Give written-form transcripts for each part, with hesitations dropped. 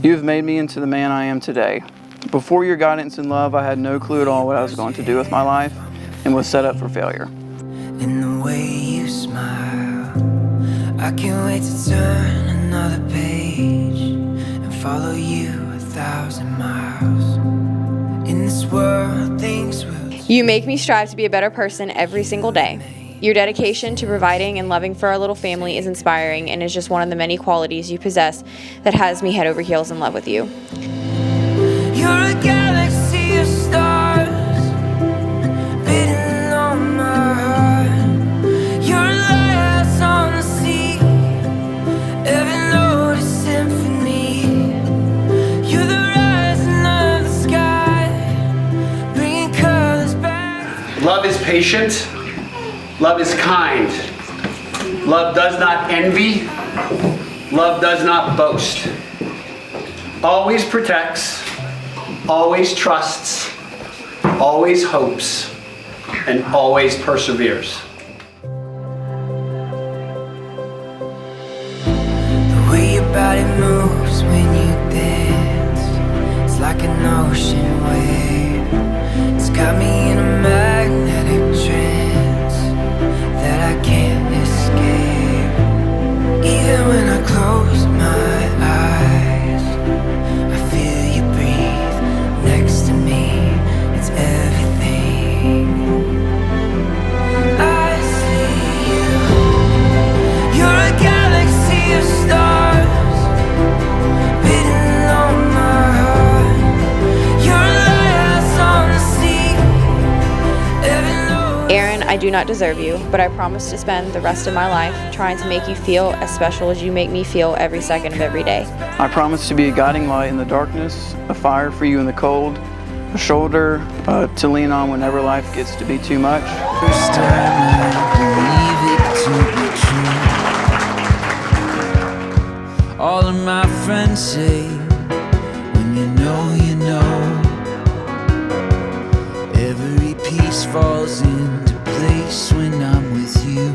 You have made me into the man I am today. Before your guidance and love, I had no clue at all what I was going to do with my life and was set up for failure. In the way you smile, I can't wait to turn another page and follow you 1,000 miles. In this world, things will... You make me strive to be a better person every single day. Your dedication to providing and loving for our little family is inspiring and is just one of the many qualities you possess that has me head over heels in love with you. You're a galaxy of stars, beating on my heart. You're a lighthouse on the sea, every note is symphony. You're the rising of the sky, bringing colors back. Love is patient. Love is kind. Love does not envy. Love does not boast. Always protects, always trusts, always hopes, and always perseveres. The way your body moves when you dance, it's like an ocean wave. It's got me in a magnetic trance that I can't escape. Even when I close my eyes, I feel you breathe next to me. It's everything. I see you. You're a galaxy of stars, beating on my heart. You're a lighthouse on the sea. Aaron, I do not deserve you, but I promise to spend the rest of my life trying to make you feel as special as you make me feel every second of every day. I promise to be a guiding light in the darkness, a fire for you in the cold, a shoulder to lean on whenever life gets to be too much. First time I believe it to be true. All of my friends say, when you know, you know. Every piece falls into place when I'm with you.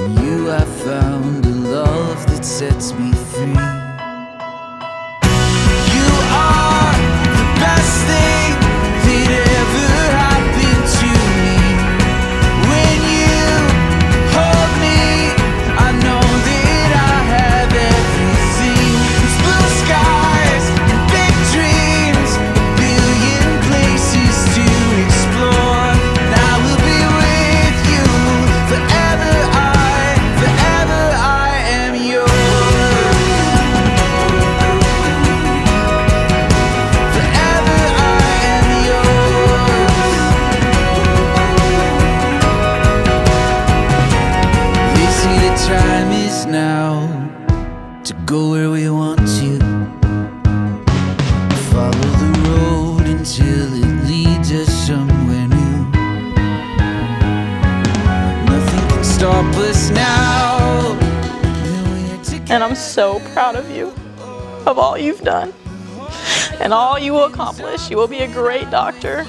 And you have found a love that sets me free. You are the best thing that ever happened to me. When you hold me, I know that I have everything. It's blue skies and big dreams, a billion places to explore. And I will be with you forever. Forever I am yours. Forever I am yours. They say the time is now to go where we want to. Follow the road until it leads us somewhere new. Nothing can stop us now. And I'm so proud of you, of all you've done, and all you will accomplish. You will be a great doctor.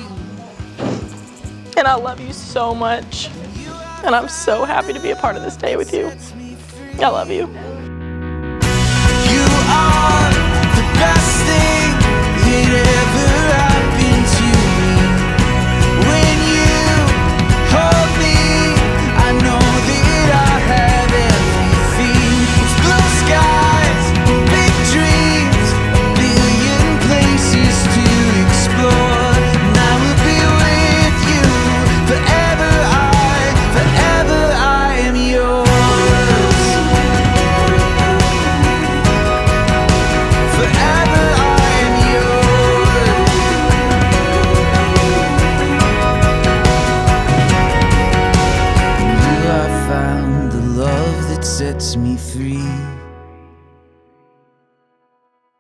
And I love you so much. And I'm so happy to be a part of this day with you. I love you. You are the best thing that ever